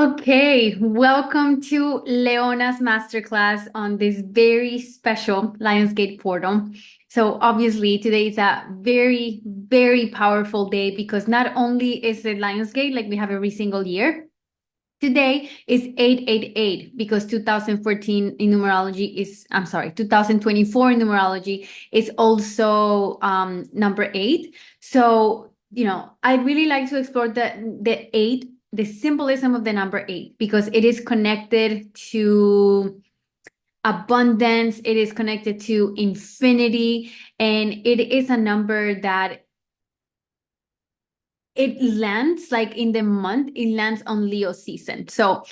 Okay, welcome to Leonas Masterclass on this very special Lionsgate Portal. So obviously today is a very, very powerful day because not only is it Lionsgate like we have every single year, today is 888 because 2014 in numerology is, 2024 in numerology is also number 8. So, I really like to explore the 8, the symbolism of the number 8, because it is connected to abundance, it is connected to infinity, and it is a number that it lands like in the month, it lands on Leo season. So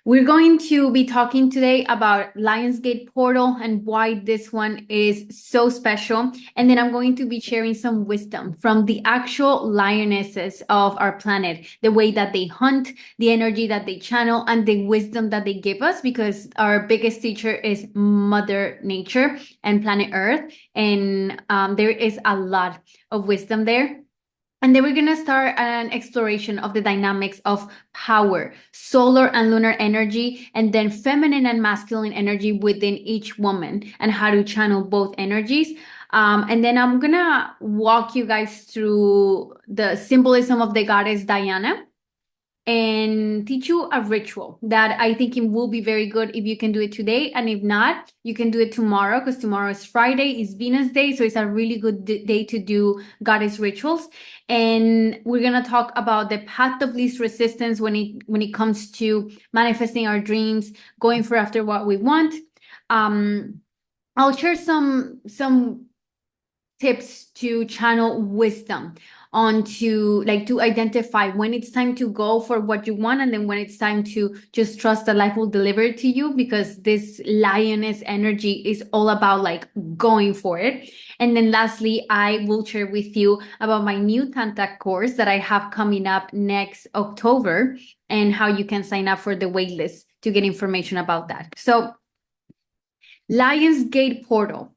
we're going to be talking today about Lionsgate Portal and why this one is so special. And then I'm going to be sharing some wisdom from the actual lionesses of our planet, the way that they hunt, the energy that they channel, and the wisdom that they give us, because our biggest teacher is Mother Nature and planet Earth. And there is a lot of wisdom there. And then we're going to start an exploration of the dynamics of power, solar and lunar energy, and then feminine and masculine energy within each woman, and how to channel both energies. And then I'm going to walk you guys through the symbolism of the goddess Diana and teach you a ritual that I think it will be very good if you can do it today. And if not, you can do it tomorrow, because tomorrow is Friday, is Venus Day. So it's a really good day to do goddess rituals. And we're going to talk about the path of least resistance when it comes to manifesting our dreams, going for after what we want. I'll share some tips to channel wisdom onto, like, to identify when it's time to go for what you want, and then when it's time to just trust that life will deliver it to you, because this lioness energy is all about like going for it. And then lastly, I will share with you about my new Tantra course that I have coming up next October, and how you can sign up for the waitlist to get information about that. So Lionsgate Portal.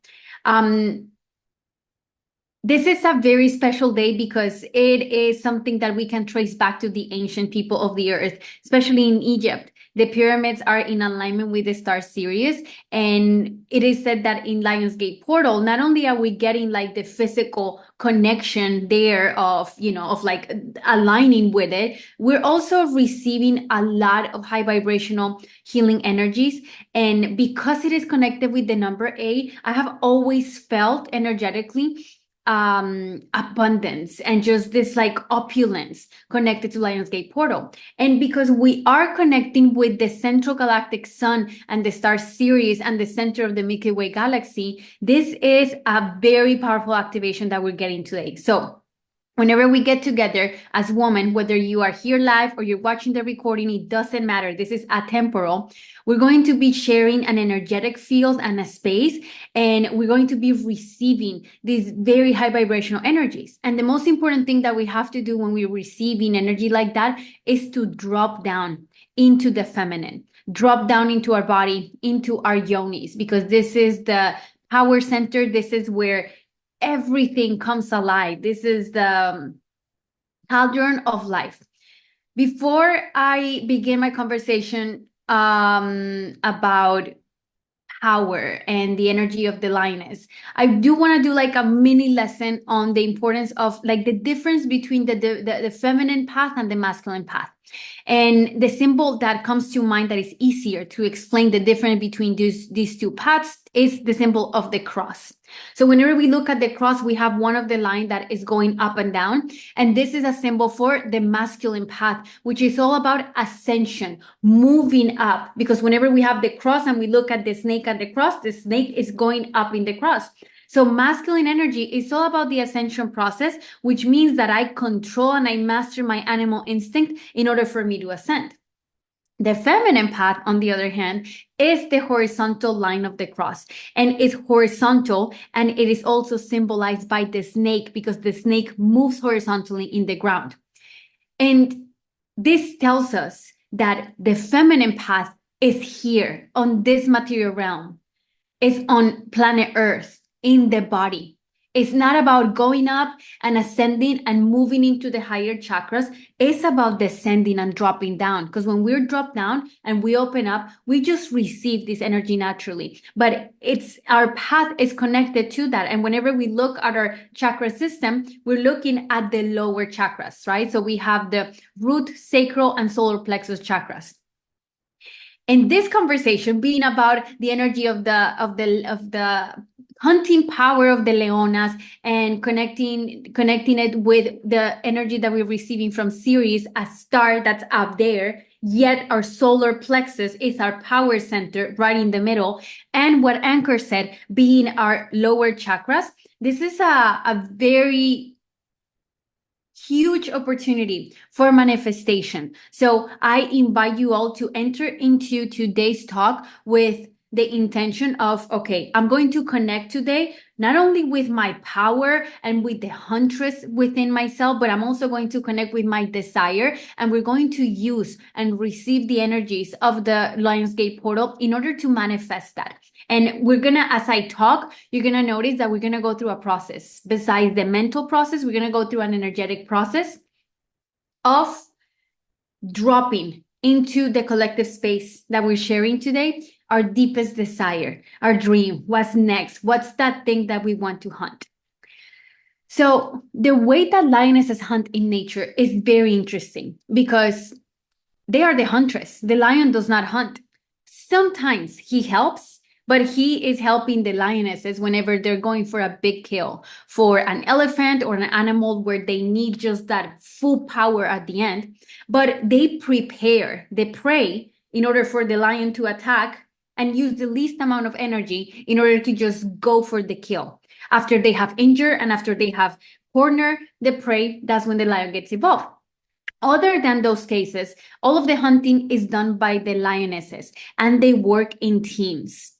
This is a very special day because it is something that we can trace back to the ancient people of the earth, especially in Egypt. The pyramids are in alignment with the star Sirius, and it is said that in Lionsgate Portal, not only are we getting like the physical connection there of like aligning with it, we're also receiving a lot of high vibrational healing energies. And because it is connected with the number 8, I have always felt energetically abundance and just this like opulence connected to Lionsgate Portal. And because we are connecting with the central galactic sun and the star Sirius and the center of the Milky Way galaxy, this is a very powerful activation that we're getting today. So whenever we get together as women, whether you are here live or you're watching the recording, it doesn't matter. This is atemporal. We're going to be sharing an energetic field and a space, and we're going to be receiving these very high vibrational energies. And the most important thing that we have to do when we're receiving energy like that is to drop down into the feminine, drop down into our body, into our yonis, because this is the power center. This is where everything comes alive. This is the cauldron of life. Before I begin my conversation about power and the energy of the lioness, I do want to do like a mini lesson on the importance of like the difference between the feminine path and the masculine path. And the symbol that comes to mind that is easier to explain the difference between these two paths is the symbol of the cross. So whenever we look at the cross, we have one of the line that is going up and down. And this is a symbol for the masculine path, which is all about ascension, moving up. Because whenever we have the cross and we look at the snake at the cross, the snake is going up in the cross. So masculine energy is all about the ascension process, which means that I control and I master my animal instinct in order for me to ascend. The feminine path, on the other hand, is the horizontal line of the cross, and it's horizontal, and it is also symbolized by the snake because the snake moves horizontally in the ground. And this tells us that the feminine path is here on this material realm, is on planet Earth, in the body. It's not about going up and ascending and moving into the higher chakras. It's about descending and dropping down. Because when we're dropped down and we open up, we just receive this energy naturally. But it's our path is connected to that. And whenever we look at our chakra system, we're looking at the lower chakras, right? So we have the root, sacral, and solar plexus chakras. In this conversation being about the energy of the hunting power of the Leonas and connecting it with the energy that we're receiving from Sirius, a star that's up there, yet our solar plexus is our power center right in the middle. And what Anchor said, being our lower chakras, this is a very huge opportunity for manifestation. So I invite you all to enter into today's talk with the intention of, okay, I'm going to connect today, not only with my power and with the Huntress within myself, but I'm also going to connect with my desire. And we're going to use and receive the energies of the Lionsgate Portal in order to manifest that. And we're going to, as I talk, you're going to notice that we're going to go through a process. Besides the mental process, we're going to go through an energetic process of dropping into the collective space that we're sharing today, our deepest desire, our dream, what's next, what's that thing that we want to hunt. So the way that lionesses hunt in nature is very interesting because they are the huntress. The lion does not hunt. Sometimes he helps, but he is helping the lionesses whenever they're going for a big kill for an elephant or an animal where they need just that full power at the end. But they prepare the prey in order for the lion to attack and use the least amount of energy in order to just go for the kill. After they have injured and after they have cornered the prey, that's when the lion gets involved. Other than those cases, all of the hunting is done by the lionesses, and they work in teams.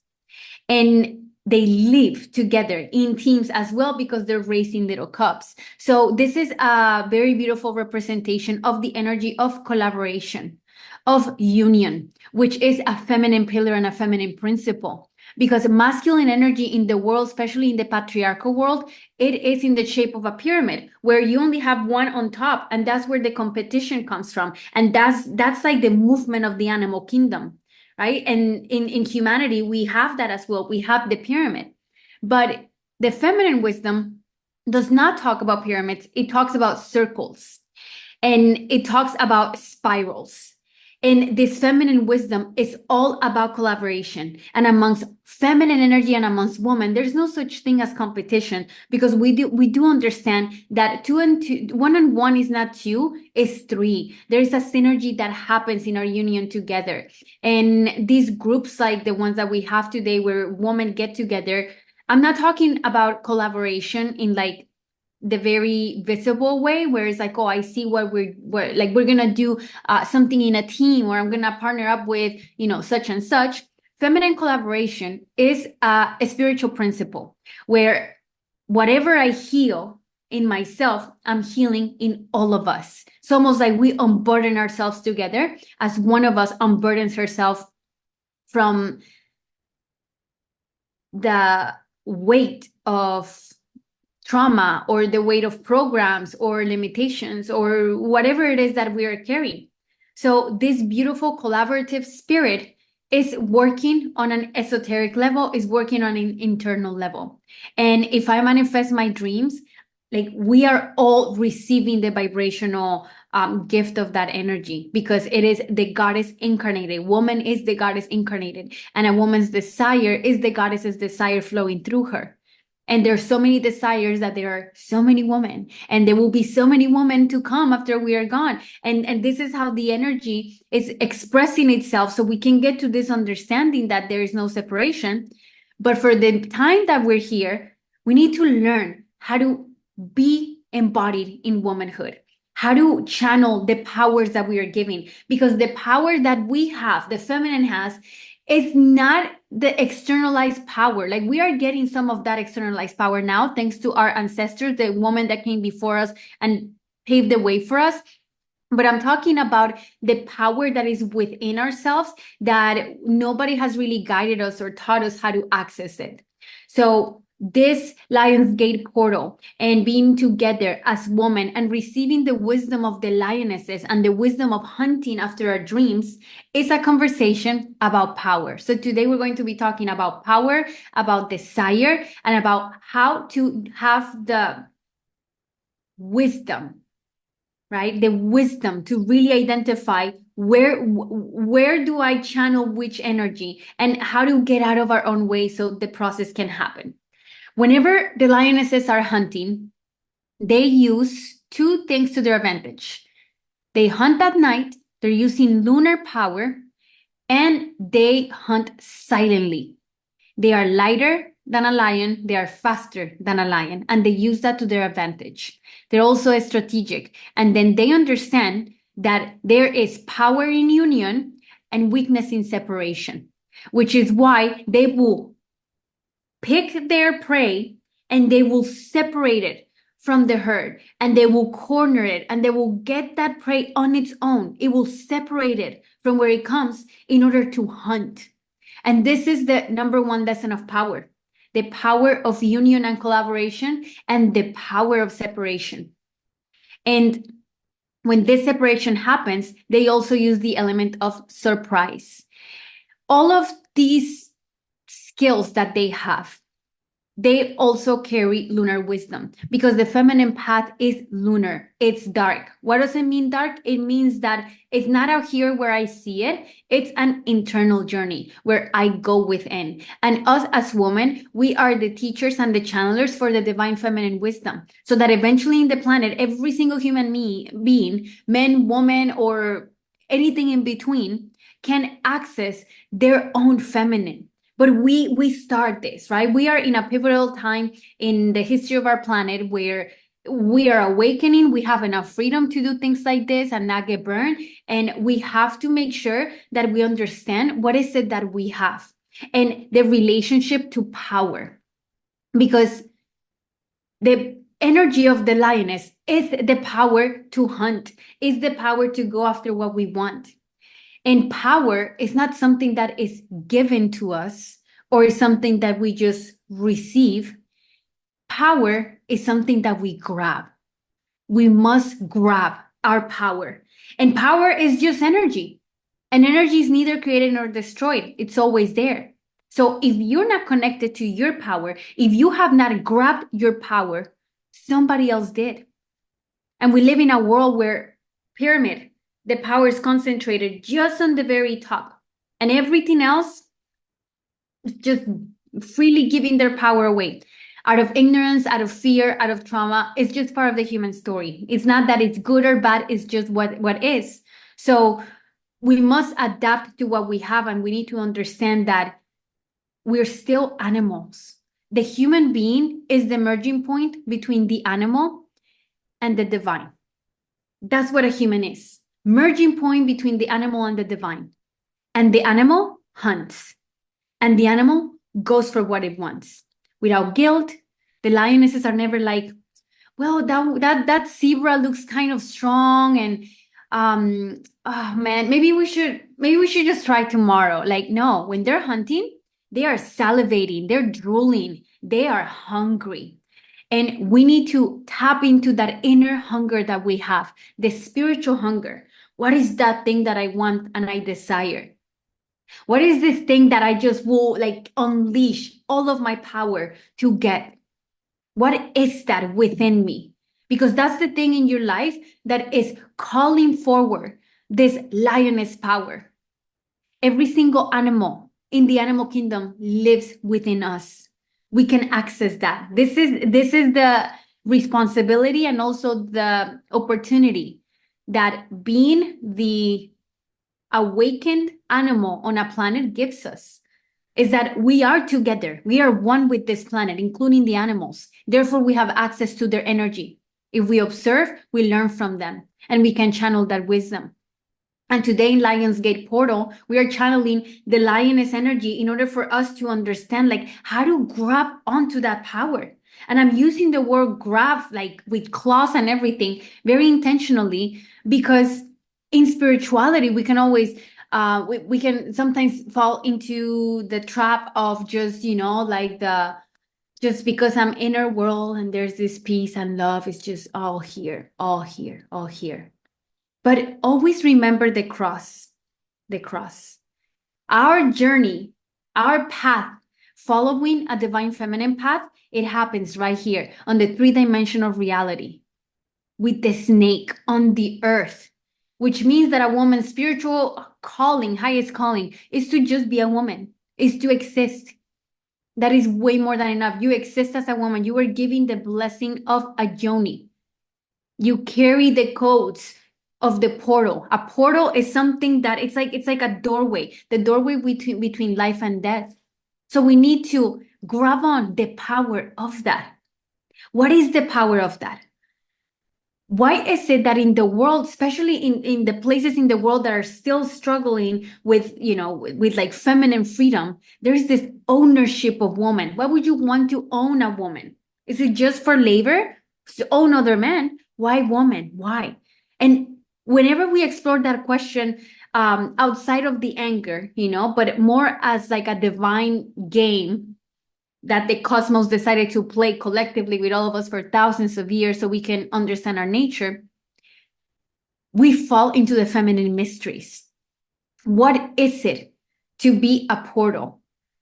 And they live together in teams as well because they're raising little cubs. So this is a very beautiful representation of the energy of collaboration, of union, which is a feminine pillar and a feminine principle. Because masculine energy in the world, especially in the patriarchal world, it is in the shape of a pyramid where you only have one on top, and that's where the competition comes from. And that's like the movement of the animal kingdom, right? And in humanity, we have that as well. We have the pyramid. But the feminine wisdom does not talk about pyramids. It talks about circles, and it talks about spirals. And this feminine wisdom is all about collaboration. And amongst feminine energy and amongst women, there's no such thing as competition because we do understand that 1 and 1 is not 2, it's 3. There is a synergy that happens in our union together. And these groups like the ones that we have today where women get together, I'm not talking about collaboration in like the very visible way where it's like, oh, I see what we're gonna do something in a team, or I'm gonna partner up with such and such. Feminine collaboration is a spiritual principle where whatever I heal in myself, I'm healing in all of us. It's almost like we unburden ourselves together as one of us unburdens herself from the weight of trauma or the weight of programs or limitations or whatever it is that we are carrying. So this beautiful collaborative spirit is working on an esoteric level, is working on an internal level. And if I manifest my dreams, like we are all receiving the vibrational gift of that energy because it is the goddess incarnated. Woman is the goddess incarnated, and a woman's desire is the goddess's desire flowing through her. And there's so many desires that there are so many women, and there will be so many women to come after we are gone. And this is how the energy is expressing itself. So we can get to this understanding that there is no separation. But for the time that we're here, we need to learn how to be embodied in womanhood, how to channel the powers that we are giving, because the power that we have, the feminine has, is not the externalized power. Like we are getting some of that externalized power now, thanks to our ancestors, the woman that came before us and paved the way for us. But I'm talking about the power that is within ourselves that nobody has really guided us or taught us how to access it. So this Lionsgate Portal and being together as women and receiving the wisdom of the lionesses and the wisdom of hunting after our dreams is a conversation about power. So today we're going to be talking about power, about desire, and about how to have the wisdom, right? The wisdom to really identify where do I channel which energy and how to get out of our own way so the process can happen. Whenever the lionesses are hunting, they use two things to their advantage. They hunt at night, they're using lunar power, and they hunt silently. They are lighter than a lion, they are faster than a lion, and they use that to their advantage. They're also strategic, and then they understand that there is power in union and weakness in separation, which is why they will pick their prey and they will separate it from the herd and they will corner it and they will get that prey on its own. It will separate it from where it comes in order to hunt. And this is the number one lesson of power, the power of union and collaboration and the power of separation. And when this separation happens, they also use the element of surprise. All of these skills that they have, they also carry lunar wisdom because the feminine path is lunar. It's dark. What does it mean dark? It means that it's not out here where I see it. It's an internal journey where I go within. And us as women, we are the teachers and the channelers for the divine feminine wisdom. So that eventually in the planet, every single human being, men, woman, or anything in between, can access their own feminine. But we start this, right? We are in a pivotal time in the history of our planet where we are awakening. We have enough freedom to do things like this and not get burned. And we have to make sure that we understand what is it that we have and the relationship to power. Because the energy of the lioness is the power to hunt, is the power to go after what we want. And power is not something that is given to us or is something that we just receive. Power is something that we grab. We must grab our power. And power is just energy. And energy is neither created nor destroyed. It's always there. So if you're not connected to your power, if you have not grabbed your power, somebody else did. And we live in a world where pyramid, the power is concentrated just on the very top. And everything else is just freely giving their power away. Out of ignorance, out of fear, out of trauma. It's just part of the human story. It's not that it's good or bad. It's just what is. So we must adapt to what we have. And we need to understand that we're still animals. The human being is the merging point between the animal and the divine. That's what a human is. Merging point between the animal and the divine. And the animal hunts. And the animal goes for what it wants. Without guilt. The lionesses are never like, well, that zebra looks kind of strong and oh man, maybe we should just try tomorrow. Like, no, when they're hunting, they are salivating, they're drooling, they are hungry. And we need to tap into that inner hunger that we have, the spiritual hunger. What is that thing that I want and I desire? What is this thing that I just will like unleash all of my power to get? What is that within me? Because that's the thing in your life that is calling forward this lioness power. Every single animal in the animal kingdom lives within us. We can access that. This is the responsibility and also the opportunity that being the awakened animal on a planet gives us, is that we are together. We are one with this planet, including the animals. Therefore, we have access to their energy. If we observe, we learn from them and we can channel that wisdom. And today in Lionsgate Portal, we are channeling the lioness energy in order for us to understand like how to grab onto that power. And I'm using the word grab like with claws and everything very intentionally because in spirituality, we can always, we can sometimes fall into the trap of just, like the just because I'm inner world and there's this peace and love, it's just all here, all here, all here. But always remember the cross, the cross. Our journey, our path, following a divine feminine path, it happens right here on the 3-dimensional reality with the snake on the earth, which means that a woman's spiritual calling, highest calling, is to just be a woman, is to exist. That is way more than enough. You exist as a woman. You are giving the blessing of a Yoni. You carry the codes of the portal. A portal is something that it's like a doorway, the doorway between life and death. So we need to grab on the power of that. What is the power of that? Why is it that in the world, especially in the places in the world that are still struggling with, with like feminine freedom, there's this ownership of woman? Why would you want to own a woman? Is it just for labor? To own other men? Why woman? Why? And whenever we explore that question outside of the anger, but more as like a divine game that the cosmos decided to play collectively with all of us for thousands of years so we can understand our nature, we fall into the feminine mysteries. What is it to be a portal?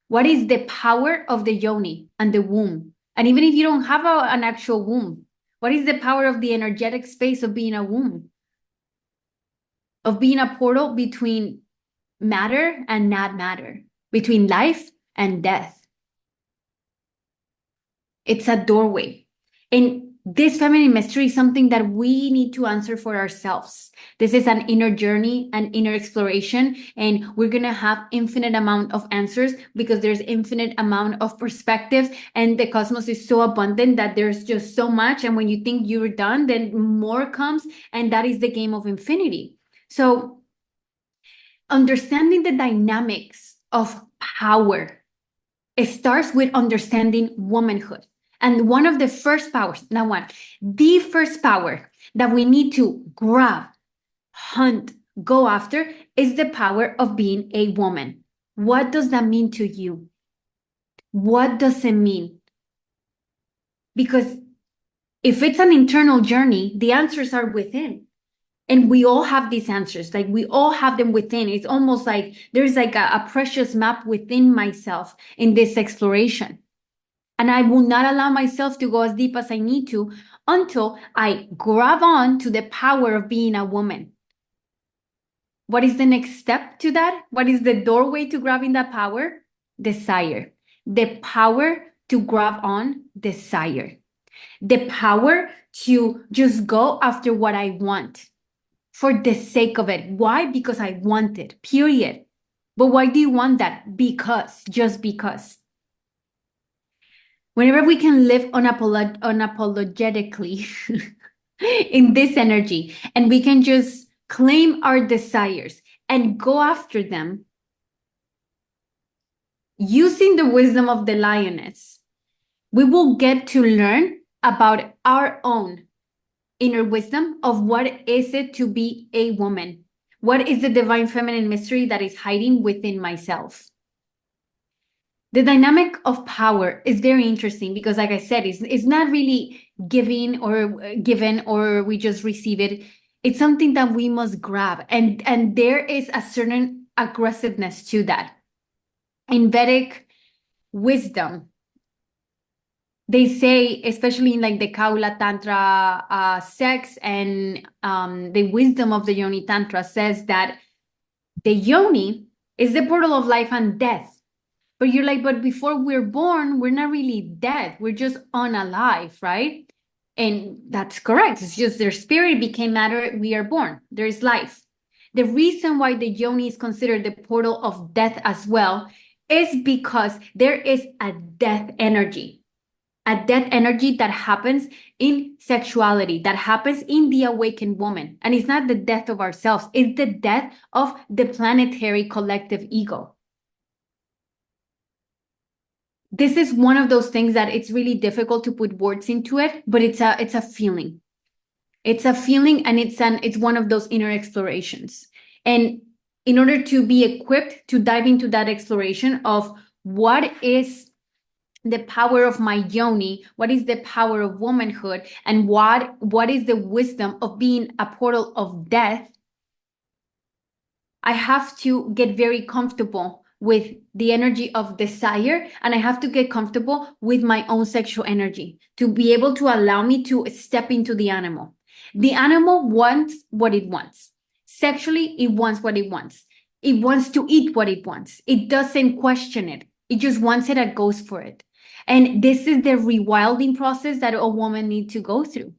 What is the power of the yoni and the womb? And even if you don't have an actual womb, what is the power of the energetic space of being a womb? Of being a portal between matter and not matter, between life and death. It's a doorway. And this feminine mystery is something that we need to answer for ourselves. This is an inner journey, an inner exploration, and we're going to have infinite amount of answers because there's infinite amount of perspectives, and the cosmos is so abundant that there's just so much. And when you think you're done, then more comes, and that is the game of infinity. So understanding the dynamics of power, it starts with understanding womanhood. And one of the first powers, the first power that we need to grab, hunt, go after is the power of being a woman. What does that mean to you? What does it mean? Because if it's an internal journey, the answers are within. And we all have these answers, like we all have them within. It's almost like there's like a precious map within myself in this exploration. And I will not allow myself to go as deep as I need to until I grab on to the power of being a woman. What is the next step to that? What is the doorway to grabbing that power? Desire. The power to grab on desire. The power to just go after what I want for the sake of it. Why? Because I want it, period. But why do you want that? Because, just because. Whenever we can live unapologetically in this energy, and we can just claim our desires and go after them using the wisdom of the lioness, we will get to learn about our own inner wisdom of what is it to be a woman. What is the divine feminine mystery that is hiding within myself? The dynamic of power is very interesting because, like I said, it's not really given or we just receive it. It's something that we must grab. And there is a certain aggressiveness to that. In Vedic wisdom, they say, especially in like the Kaula Tantra sects and the wisdom of the Yoni Tantra says that the Yoni is the portal of life and death. But you're like, but before we're born, we're not really dead. We're just unalive, right? And that's correct. It's just their spirit became matter. We are born. There is life. The reason why the Yoni is considered the portal of death as well is because there is a death energy. A death energy that happens in sexuality, that happens in the awakened woman. And it's not the death of ourselves. It's the death of the planetary collective ego. This is one of those things that it's really difficult to put words into it, but it's a feeling. It's a feeling, and it's one of those inner explorations. And in order to be equipped to dive into that exploration of what is the power of my Yoni, what is the power of womanhood, and what is the wisdom of being a portal of death, I have to get very comfortable with the energy of desire, and I have to get comfortable with my own sexual energy to be able to allow me to step into the animal. The animal wants what it wants. Sexually, it wants what it wants. It wants to eat what it wants. It doesn't question it. It just wants it and goes for it. And this is the rewilding process that a woman needs to go through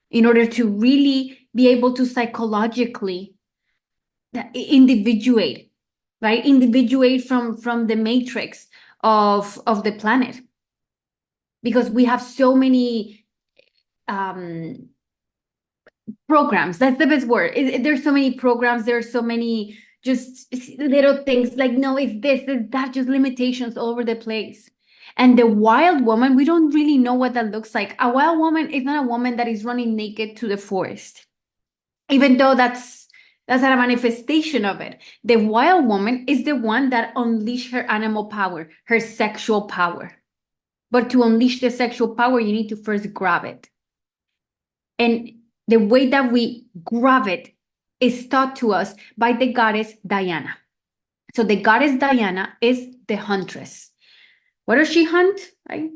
in order to really be able to psychologically individuate, right? Individuate from the matrix of the planet. Because we have so many programs. That's the best word. There's so many programs. There's so many just little things like, no, it's this, it's that, just limitations all over the place. And the wild woman, we don't really know what that looks like. A wild woman is not a woman that is running naked to the forest, even though that's not a manifestation of it. The wild woman is the one that unleashed her animal power, her sexual power. But to unleash the sexual power, you need to first grab it. And the way that we grab it is taught to us by the goddess Diana. So the goddess Diana is the huntress. What does she hunt? Right?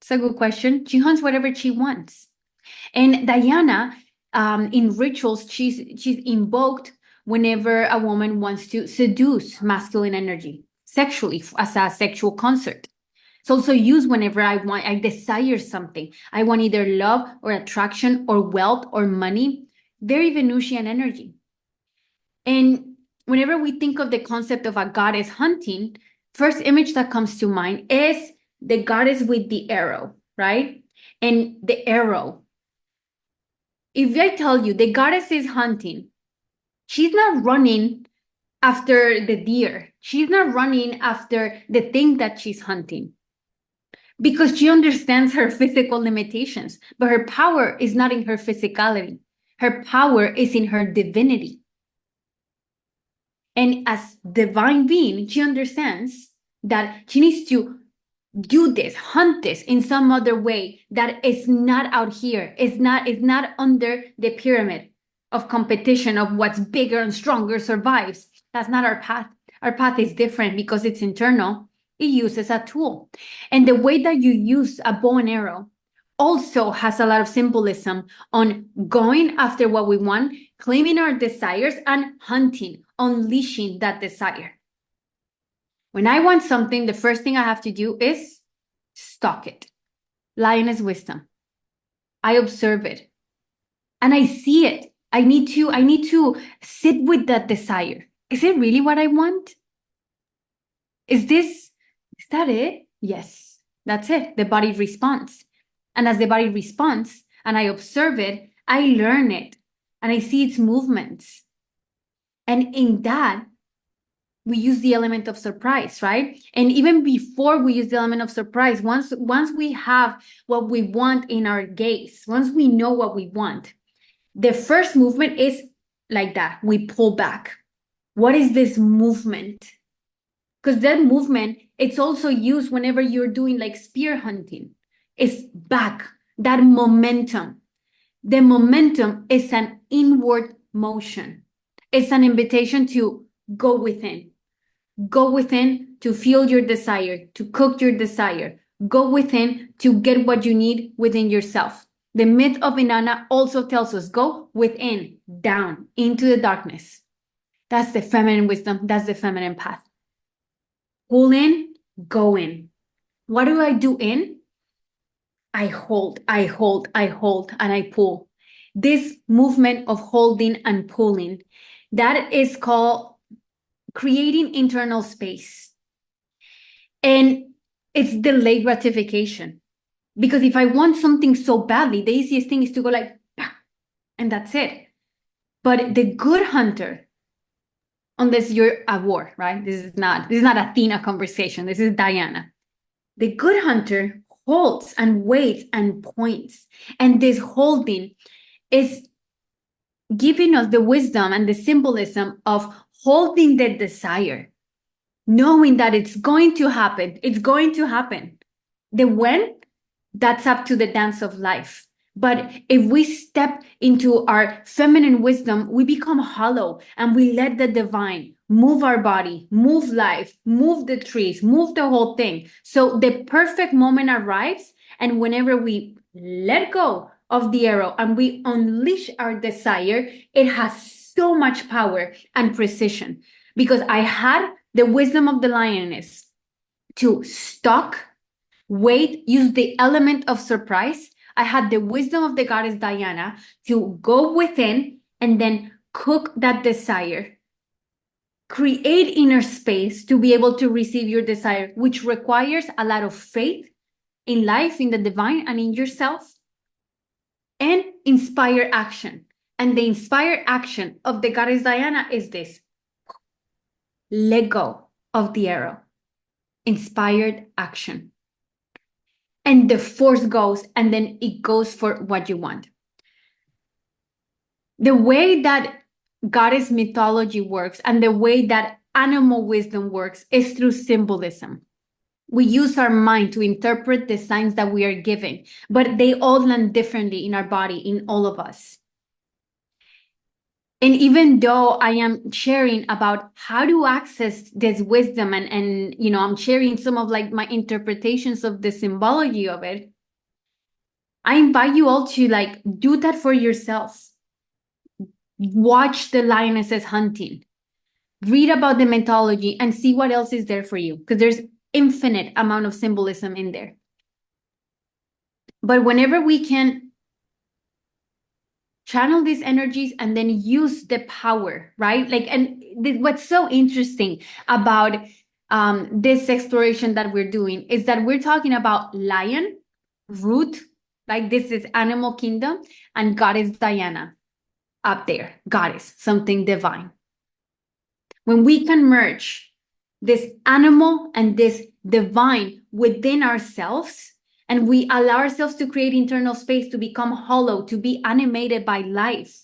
It's a good question. She hunts whatever she wants. And Diana, in rituals, she's invoked whenever a woman wants to seduce masculine energy sexually as a sexual concert. It's also used whenever I desire something. I want either love or attraction or wealth or money. Very Venusian energy. And whenever we think of the concept of a goddess hunting, first image that comes to mind is the goddess with the arrow, right? And the arrow. If I tell you the goddess is hunting, she's not running after the deer. She's not running after the thing that she's hunting, because she understands her physical limitations, but her power is not in her physicality. Her power is in her divinity. And as divine being, she understands that she needs to do this, hunt this in some other way that is not out here. It's not under the pyramid of competition of what's bigger and stronger survives. That's not our path. Our path is different because it's internal. It uses a tool. And the way that you use a bow and arrow also has a lot of symbolism on going after what we want, claiming our desires, and hunting, unleashing that desire. When I want something, the first thing I have to do is stalk it. Lioness wisdom. I observe it and I see it. I need to sit with that desire. Is it really what I want? Is that it? Yes, that's it. The body responds. And as the body responds and I observe it, I learn it and I see its movements. And in that, we use the element of surprise, right? And even before we use the element of surprise, once we have what we want in our gaze, once we know what we want, the first movement is like that. We pull back. What is this movement? Because that movement, it's also used whenever you're doing like spear hunting. It's back, that momentum. The momentum is an inward motion. It's an invitation to go within. Go within to feel your desire, to cook your desire. Go within to get what you need within yourself. The myth of Inanna also tells us, go within, down, into the darkness. That's the feminine wisdom. That's the feminine path. Pull in, go in. What do I do in? I hold, and I pull. This movement of holding and pulling, that is called creating internal space. And it's delayed gratification. Because if I want something so badly, the easiest thing is to go like, and that's it. But the good hunter, unless you're at war, right? This is not Athena conversation. This is Diana. The good hunter holds and waits and points. And this holding is giving us the wisdom and the symbolism of holding the desire, knowing that it's going to happen. It's going to happen. The when, that's up to the dance of life. But if we step into our feminine wisdom, we become hollow and we let the divine move our body, move life, move the trees, move the whole thing. So the perfect moment arrives. And whenever we let go of the arrow and we unleash our desire, it has so much power and precision. Because I had the wisdom of the lioness to stalk, wait, use the element of surprise. I had the wisdom of the goddess Diana to go within and then cook that desire. Create inner space to be able to receive your desire, which requires a lot of faith in life, in the divine, and in yourself, and inspire action. And the inspired action of the goddess Diana is this: let go of the arrow. Inspired action. And the force goes, and then it goes for what you want. The way that goddess mythology works and the way that animal wisdom works is through symbolism. We use our mind to interpret the signs that we are given, but they all land differently in our body, in all of us. And even though I am sharing about how to access this wisdom and I'm sharing some of like my interpretations of the symbology of it, I invite you all to like do that for yourself. Watch the lionesses hunting. Read about the mythology and see what else is there for you, because there's infinite amount of symbolism in there. But whenever we can channel these energies and then use the power, right? Like, and what's so interesting about this exploration that we're doing is that we're talking about lion, root, like this is animal kingdom, and goddess Diana up there, goddess, something divine. When we can merge this animal and this divine within ourselves, and we allow ourselves to create internal space to become hollow, to be animated by life,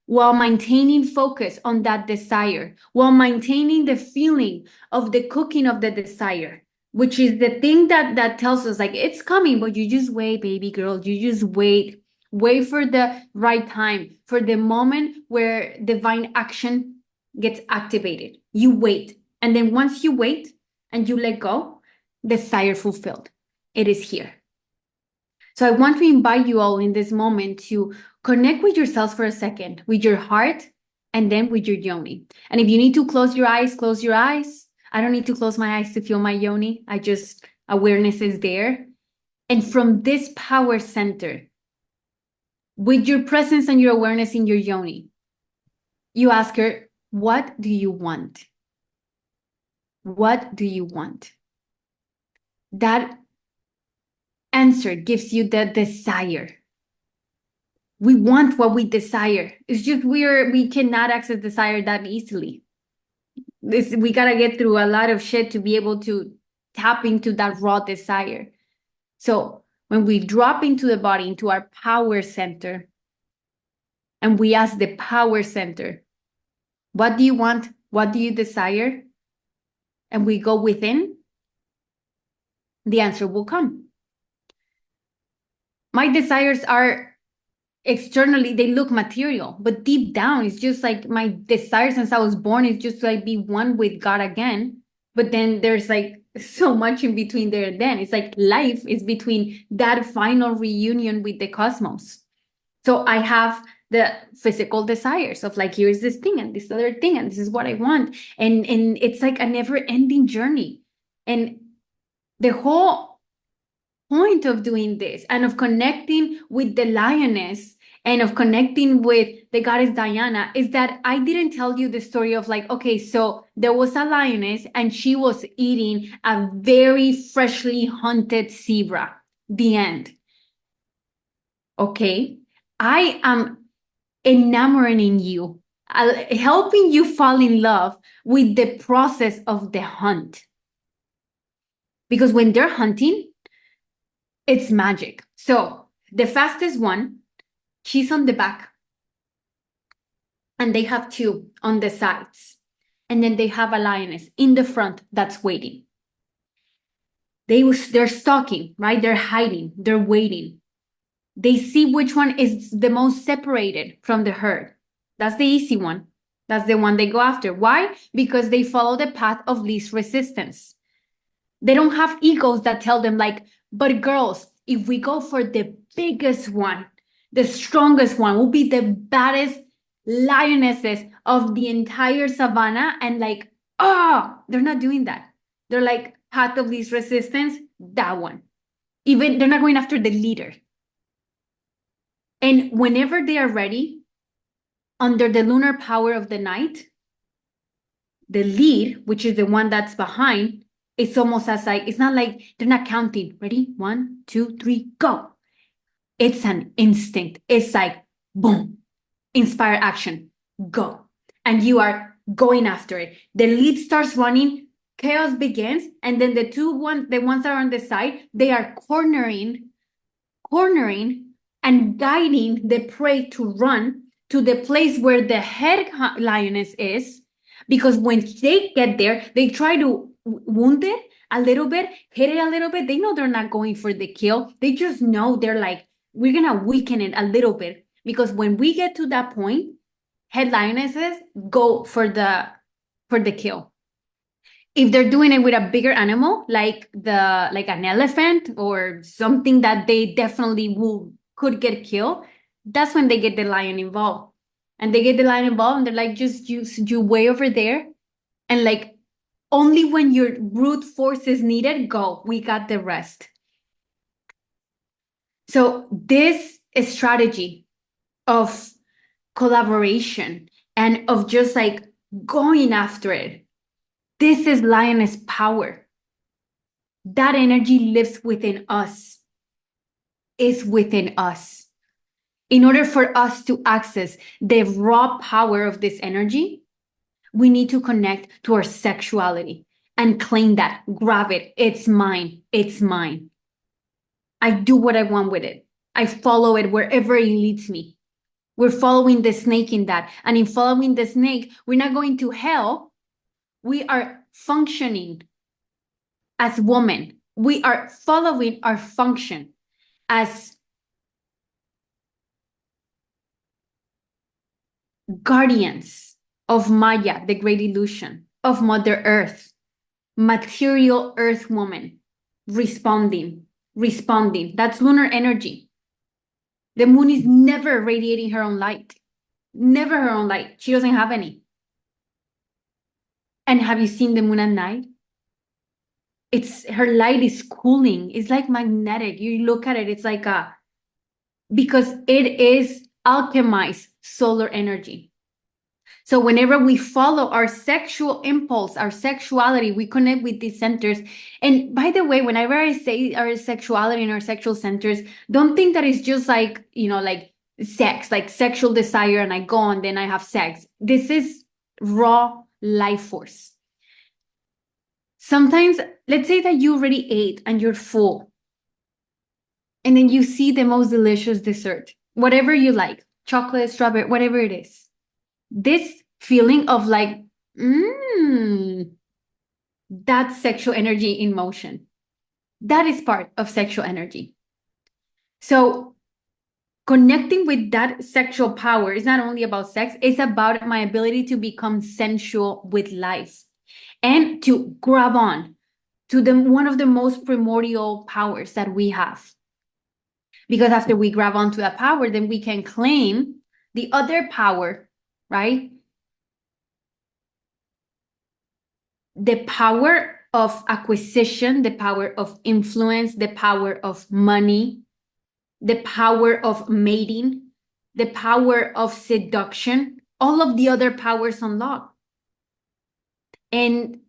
while maintaining focus on that desire, while maintaining the feeling of the cooking of the desire, which is the thing that tells us like it's coming, but you just wait, baby girl, you just wait for the right time, for the moment where divine action gets activated. You wait. And then once you wait and you let go, desire fulfilled. It is here. So I want to invite you all in this moment to connect with yourselves for a second, with your heart, and then with your yoni. And if you need to close your eyes, close your eyes. I don't need to close my eyes to feel my yoni. Awareness is there. And from this power center, with your presence and your awareness in your yoni, you ask her, what do you want? What do you want? That answer gives you the desire. We want what we desire. It's just we cannot access desire that easily. We gotta get through a lot of shit to be able to tap into that raw desire. So when we drop into the body, into our power center, and we ask the power center, what do you want? What do you desire? And we go within, the answer will come. My desires are externally, they look material, but deep down, it's just like my desire since I was born is just like be one with God again. But then there's like so much in between there. Then it's like life is between that final reunion with the cosmos. So I have the physical desires of like, here's this thing and this other thing, and this is what I want. And it's like a never ending journey. And the whole point of doing this and of connecting with the lioness and of connecting with the goddess Diana is that I didn't tell you the story of like, okay, so there was a lioness and she was eating a very freshly hunted zebra. The end. Okay. I am enamoring you, helping you fall in love with the process of the hunt. Because when they're hunting, it's magic. So the fastest one, she's on the back. And they have two on the sides. And then they have a lioness in the front that's waiting. They're stalking, right? They're hiding, they're waiting. They see which one is the most separated from the herd. That's the easy one. That's the one they go after. Why? Because they follow the path of least resistance. They don't have egos that tell them, like, but girls, if we go for the biggest one, the strongest one, will be the baddest lionesses of the entire savannah. And like, oh, they're not doing that. They're like, path of least resistance, that one. Even they're not going after the leader. And whenever they are ready, under the lunar power of the night, the lead, which is the one that's behind, it's almost as like, it's not like they're not counting. Ready? 1, 2, 3, go. It's an instinct. It's like, boom, inspire action, go. And you are going after it. The lead starts running, chaos begins, and then the ones that are on the side, they are cornering and guiding the prey to run to the place where the head lioness is, because when they get there, they try to wound it a little bit, hit it a little bit. They know they're not going for the kill. They just know they're like, we're going to weaken it a little bit, because when we get to that point, head lionesses go for the kill. If they're doing it with a bigger animal, like an elephant or something that they definitely could get killed, that's when they get the lion involved. And they get the lion involved, and they're like, just you way over there, and like only when your brute force is needed, go. We got the rest. So this strategy of collaboration and of just like going after it, this is lioness power. That energy lives within us, is within us. In order for us to access the raw power of this energy, we need to connect to our sexuality and claim that, grab it. It's mine. It's mine. I do what I want with it. I follow it wherever it leads me. We're following the snake in that. And in following the snake, we're not going to hell. We are functioning as women. We are following our function as guardians of Maya, the great illusion, of Mother Earth, material Earth woman, responding. That's lunar energy. The moon is never radiating her own light. Never her own light. She doesn't have any. And have you seen the moon at night? Her light is cooling. It's like magnetic. You look at it, it's like because it is alchemized solar energy. So whenever we follow our sexual impulse, our sexuality, we connect with these centers. And by the way, whenever I say our sexuality and our sexual centers, don't think that it's just like, like sex, like sexual desire, and I go on, then I have sex. This is raw life force. Sometimes, let's say that you already ate and you're full, and then you see the most delicious dessert, whatever you like, chocolate, strawberry, whatever it is. This feeling of like, that's sexual energy in motion. That is part of sexual energy. So connecting with that sexual power is not only about sex, it's about my ability to become sensual with life and to grab on to one of the most primordial powers that we have. Because after we grab onto that power, then we can claim the other power, right? The power of acquisition, the power of influence, the power of money, the power of mating, the power of seduction, all of the other powers unlocked. And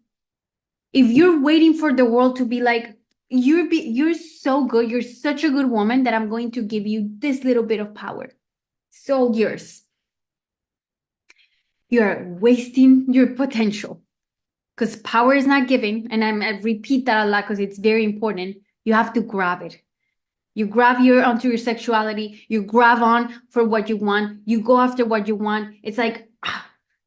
if you're waiting for the world to be like, you're so good, you're such a good woman that I'm going to give you this little bit of power. So yours. You're wasting your potential. Because power is not given, and I repeat that a lot because it's very important. You have to grab it. You grab onto your sexuality. You grab on for what you want. You go after what you want. It's like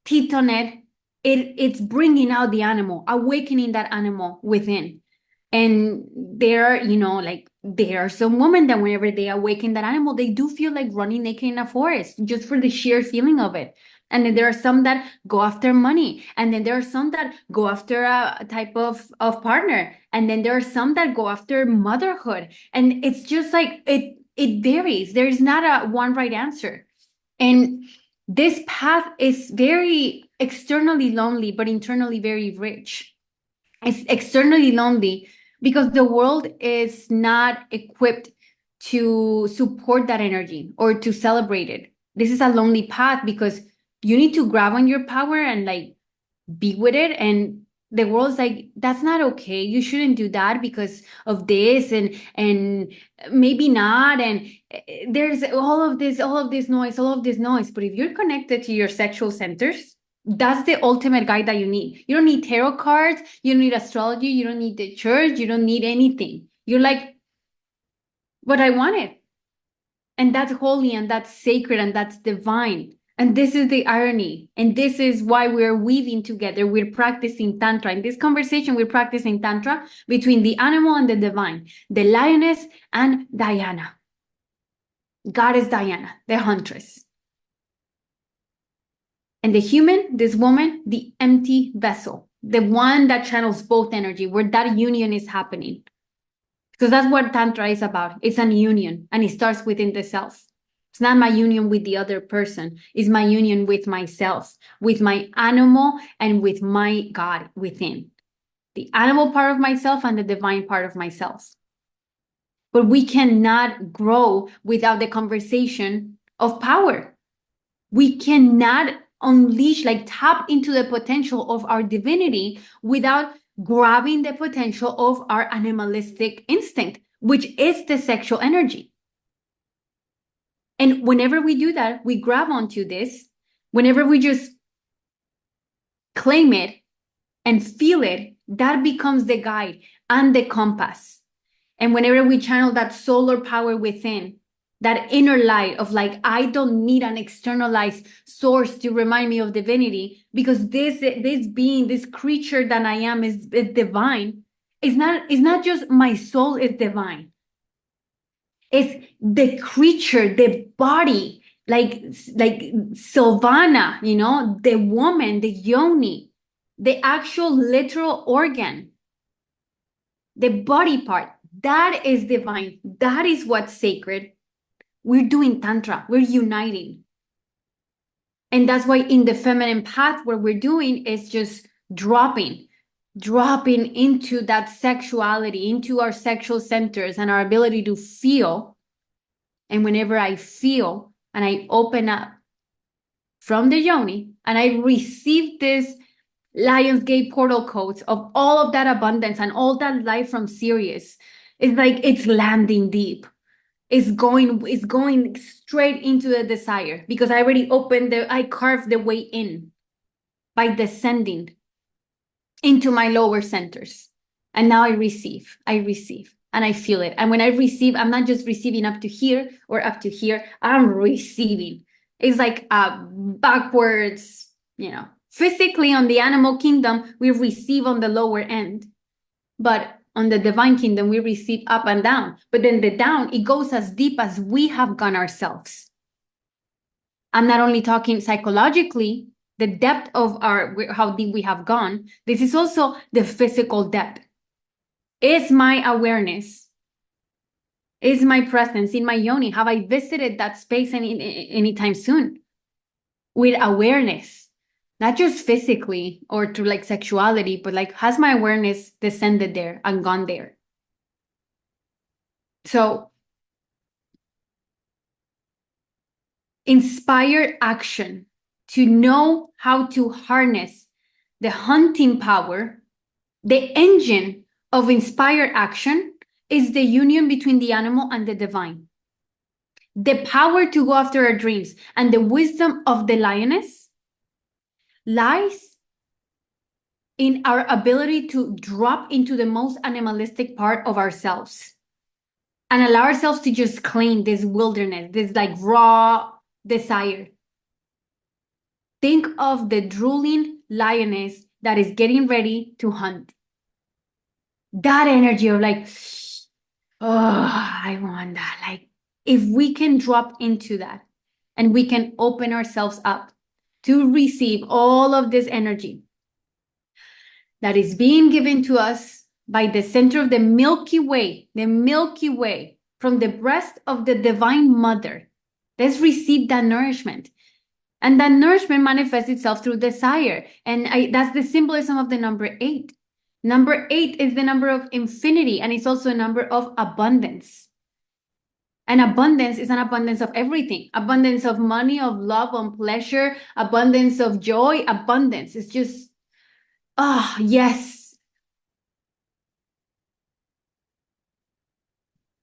teeth on it. It's bringing out the animal, awakening that animal within. And there are, like there are some women that whenever they awaken that animal, they do feel like running naked in a forest just for the sheer feeling of it. And then there are some that go after money. And then there are some that go after a type of partner. And then there are some that go after motherhood. And it's just like it varies. There's not a one right answer. And this path is very externally lonely, but internally very rich. It's externally lonely because the world is not equipped to support that energy or to celebrate it. This is a lonely path because you need to grab on your power and like be with it. And the world's like, that's not okay. You shouldn't do that because of this and maybe not. And there's all of this noise. But if you're connected to your sexual centers, that's the ultimate guide that you need. You don't need tarot cards, you don't need astrology, you don't need the church, you don't need anything. You're like, what I wanted. And that's holy and that's sacred and that's divine. And this is the irony. And this is why we're weaving together. We're practicing Tantra. In this conversation, we're practicing Tantra between the animal and the divine, the lioness and Diana. Goddess Diana, the huntress. And the human, this woman, the empty vessel, the one that channels both energy, where that union is happening. Because that's what Tantra is about. It's an union, and it starts within the self. It's not my union with the other person. It's my union with myself, with my animal, and with my God within. The animal part of myself and the divine part of myself. But we cannot grow without the conversation of power. We cannot unleash, like tap into the potential of our divinity without grabbing the potential of our animalistic instinct, which is the sexual energy. And whenever we do that, we grab onto this. Whenever we just claim it and feel it, that becomes the guide and the compass. And whenever we channel that solar power within, that inner light of like, I don't need an externalized source to remind me of divinity, because this being, this creature that I am is divine. It's not just my soul is divine. It's the creature, the body, like Silvana, the woman, the Yoni, the actual literal organ, the body part. That is divine. That is what's sacred. We're doing Tantra. We're uniting. And that's why in the feminine path, what we're doing is just dropping into that sexuality, into our sexual centers and our ability to feel. And whenever I feel and I open up from the Yoni and I receive this Lionsgate Portal codes of all of that abundance and all that light from Sirius, it's like it's landing deep. It's going straight into the desire because I already I carved the way in by descending into my lower centers. And now I receive, and I feel it. And when I receive, I'm not just receiving up to here or up to here, I'm receiving. It's like backwards, physically on the animal kingdom, we receive on the lower end. But on the divine kingdom, we receive up and down. But then the down, it goes as deep as we have gone ourselves. I'm not only talking psychologically, the depth of how deep we have gone. This is also the physical depth. Is my awareness, is my presence in my yoni? Have I visited that space anytime soon? With awareness. Not just physically or through like sexuality, but like, has my awareness descended there and gone there? So, inspired action, to know how to harness the hunting power, the engine of inspired action is the union between the animal and the divine. The power to go after our dreams and the wisdom of the lioness lies in our ability to drop into the most animalistic part of ourselves and allow ourselves to just claim this wilderness, this like raw desire. Think of the drooling lioness that is getting ready to hunt. That energy of like, oh, I want that. Like, if we can drop into that and we can open ourselves up to receive all of this energy that is being given to us by the center of the Milky Way from the breast of the Divine Mother. Let's receive that nourishment. And that nourishment manifests itself through desire. And that's the symbolism of the number 8. Number 8 is the number of infinity, and it's also a number of abundance. And abundance is an abundance of everything. Abundance of money, of love, of pleasure, abundance of joy, abundance. It's just, yes.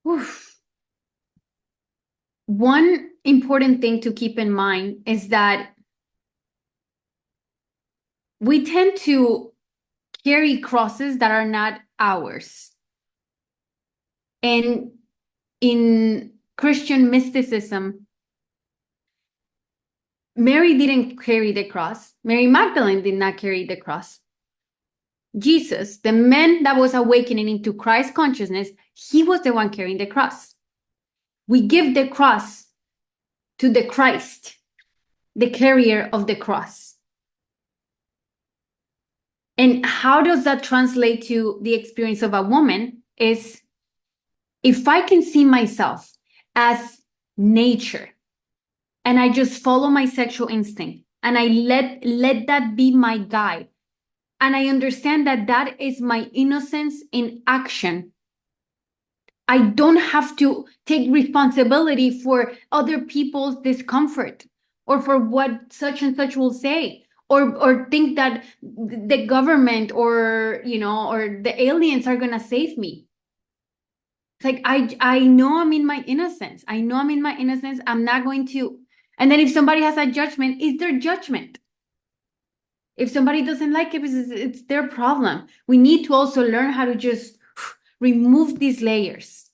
Oof. One important thing to keep in mind is that we tend to carry crosses that are not ours. And in Christian mysticism, Mary didn't carry the cross. Mary Magdalene did not carry the cross. Jesus, the man that was awakening into Christ consciousness, he was the one carrying the cross. We give the cross to the Christ, the carrier of the cross. And how does that translate to the experience of a woman? Is if I can see myself as nature and I just follow my sexual instinct and I let that be my guide, and I understand that that is my innocence in action, I don't have to take responsibility for other people's discomfort or for what such and such will say, or think that the government or the aliens are gonna save me. It's like I know I'm in my innocence. I know I'm in my innocence. I'm not going to. And then if somebody has a judgment, it's their judgment. If somebody doesn't like it, it's their problem. We need to also learn how to just remove these layers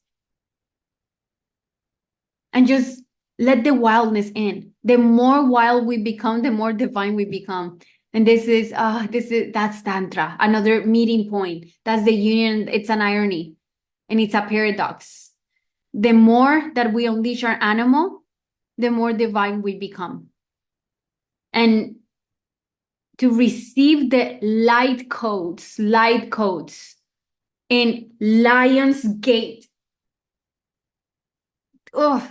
and just let the wildness in. The more wild we become, the more divine we become. And that's Tantra, another meeting point. That's the union. It's an irony and it's a paradox. The more that we unleash our animal, the more divine we become. And to receive the light codes in Lionsgate. Oh,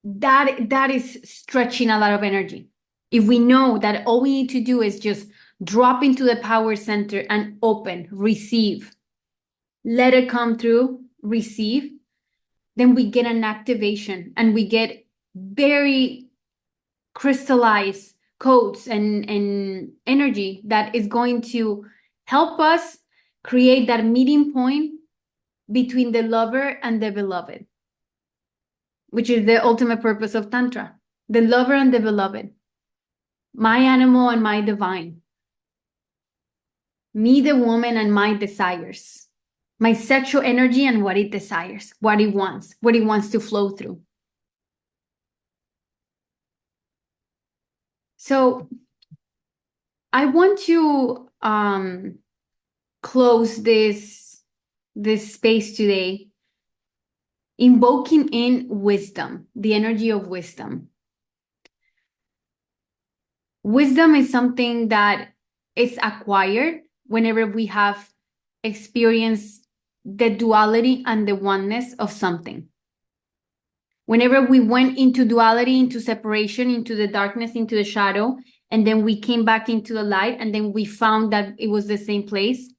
that is stretching a lot of energy. If we know that all we need to do is just drop into the power center and open, receive, let it come through, receive, then we get an activation and we get very crystallized codes and energy that is going to help us create that meeting point between the lover and the beloved, which is the ultimate purpose of Tantra. The lover and the beloved. My animal and my divine. Me, the woman, and my desires. My sexual energy and what it desires, what it wants to flow through. So I want to close this space today invoking in wisdom, the energy of wisdom. Wisdom is something that is acquired whenever we have experienced the duality and the oneness of something. Whenever we went into duality, into separation, into the darkness, into the shadow, and then we came back into the light, and then we found that it was the same place.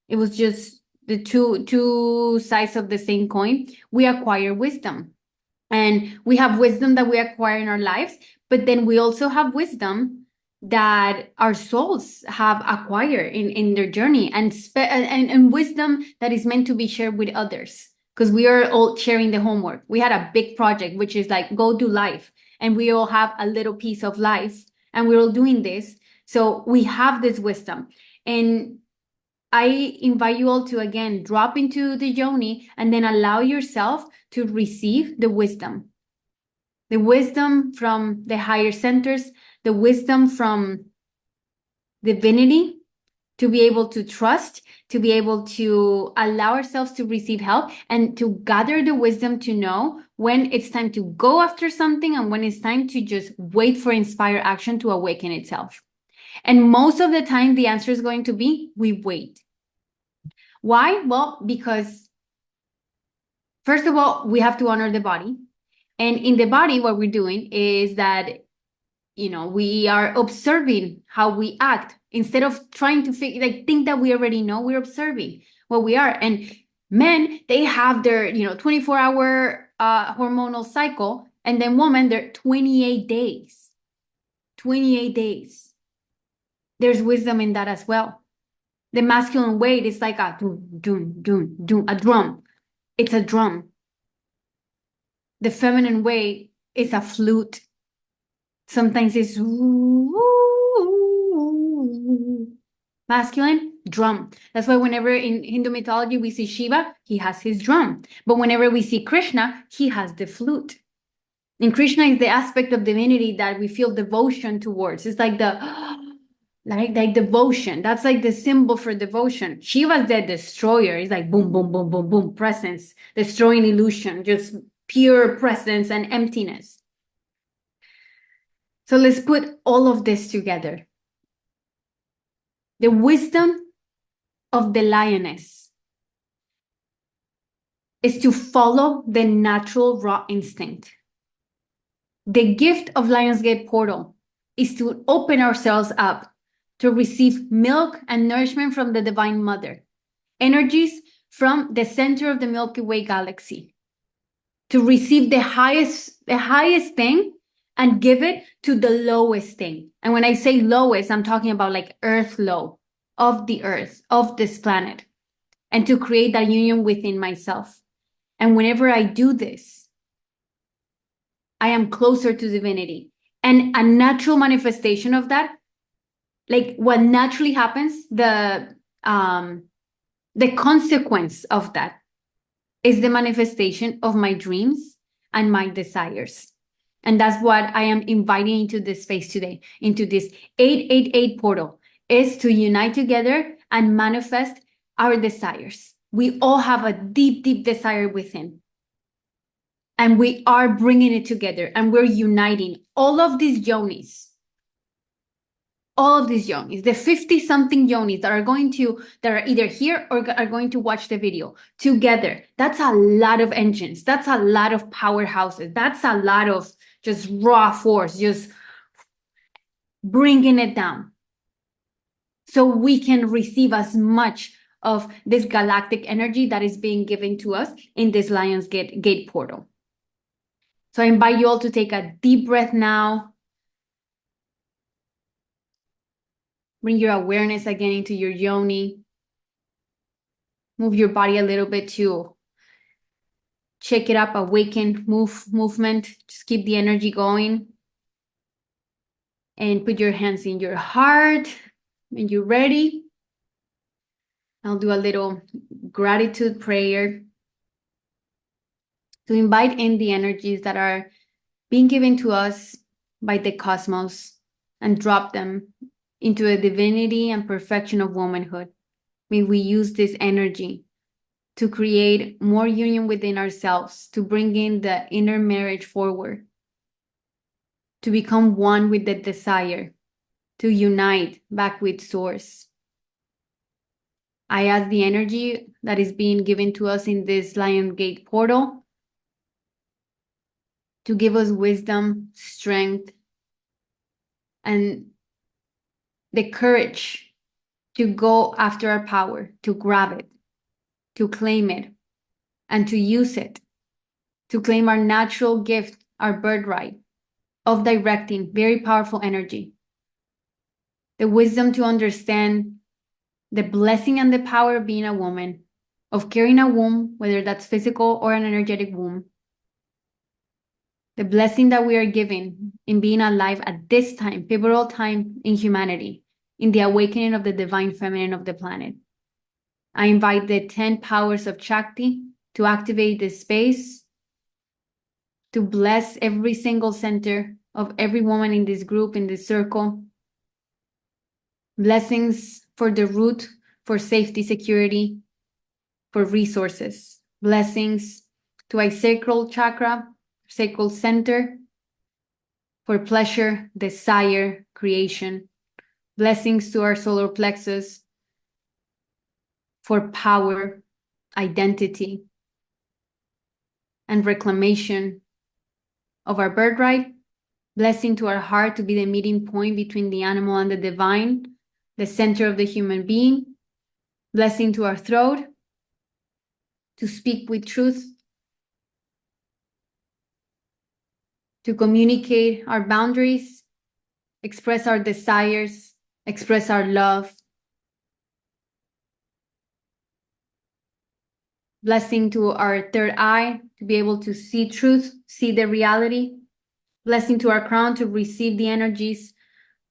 It was just the two sides of the same coin. We acquire wisdom. And we have wisdom that we acquire in our lives, but then we also have wisdom that our souls have acquired in their journey, and wisdom that is meant to be shared with others, because we are all sharing the homework. We had a big project, which is like, go do life. And we all have a little piece of life, and we're all doing this. So we have this wisdom. And I invite you all to, again, drop into the Yoni and then allow yourself to receive the wisdom from the higher centers, the wisdom from divinity, to be able to trust, to be able to allow ourselves to receive help, and to gather the wisdom to know when it's time to go after something and when it's time to just wait for inspired action to awaken itself. And most of the time, the answer is going to be, we wait. Why? Well, because first of all, we have to honor the body. And in the body, what we're doing is that, we are observing how we act instead of trying to think that we already know. We're observing what we are. And men, they have their, 24-hour hormonal cycle. And then women, they're 28 days. 28 days. There's wisdom in that as well. The masculine weight is like a doom, doom, doom, doom, a drum. It's a drum. The feminine weight is a flute. Sometimes it's masculine, drum. That's why whenever in Hindu mythology we see Shiva, he has his drum. But whenever we see Krishna, he has the flute. And Krishna is the aspect of divinity that we feel devotion towards. It's like like devotion. That's like the symbol for devotion. Shiva's the destroyer. It's like boom, boom, boom, boom, boom, presence, destroying illusion, just pure presence and emptiness. So let's put all of this together. The wisdom of the lioness is to follow the natural raw instinct. The gift of Lionsgate Portal is to open ourselves up to receive milk and nourishment from the Divine Mother, energies from the center of the Milky Way galaxy, to receive the highest thing and give it to the lowest thing. And when I say lowest, I'm talking about like earth low, of the earth, of this planet, and to create that union within myself. And whenever I do this, I am closer to divinity. And a natural manifestation of that, like what naturally happens, the consequence of that is the manifestation of my dreams and my desires. And that's what I am inviting into this space today, into this 888 portal, is to unite together and manifest our desires. We all have a deep, deep desire within. And we are bringing it together and we're uniting all of these yonis, the 50-something yonis that are either here or are going to watch the video together. That's a lot of engines. That's a lot of powerhouses. That's a lot of just raw force, just bringing it down so we can receive as much of this galactic energy that is being given to us in this Lionsgate portal. So I invite you all to take a deep breath now. Bring your awareness again into your yoni. Move your body a little bit to shake it up, awaken, movement. Just keep the energy going. And put your hands in your heart when you're ready. I'll do a little gratitude prayer to invite in the energies that are being given to us by the cosmos and drop them into a divinity and perfection of womanhood. May we use this energy to create more union within ourselves, to bring in the inner marriage forward, to become one with the desire, to unite back with Source. I ask the energy that is being given to us in this Lionsgate portal to give us wisdom, strength, and the courage to go after our power, to grab it, to claim it, and to use it, to claim our natural gift, our birthright of directing very powerful energy. The wisdom to understand the blessing and the power of being a woman, of carrying a womb, whether that's physical or an energetic womb. The blessing that we are given in being alive at this time, pivotal time in humanity, in the awakening of the divine feminine of the planet. I invite the 10 powers of Shakti to activate this space, to bless every single center of every woman in this group, in this circle. Blessings for the root, for safety, security, for resources. Blessings to our sacral chakra, sacral center, for pleasure, desire, creation. Blessings to our solar plexus, for power, identity, and reclamation of our birthright. Blessing to our heart to be the meeting point between the animal and the divine, the center of the human being. Blessing to our throat to speak with truth, to communicate our boundaries, express our desires, express our love. Blessing to our third eye to be able to see truth, see the reality. Blessing to our crown to receive the energies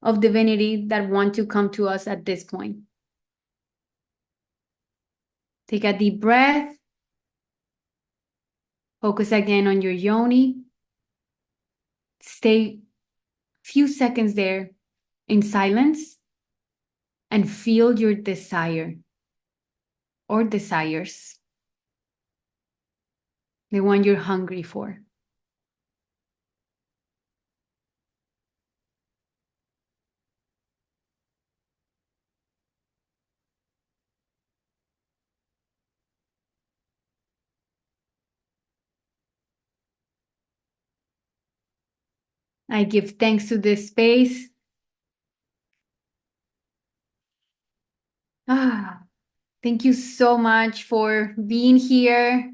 of divinity that want to come to us at this point. Take a deep breath. Focus again on your yoni. Stay a few seconds there in silence and feel your desire or desires, the one you're hungry for. I give thanks to this space. Thank you so much for being here,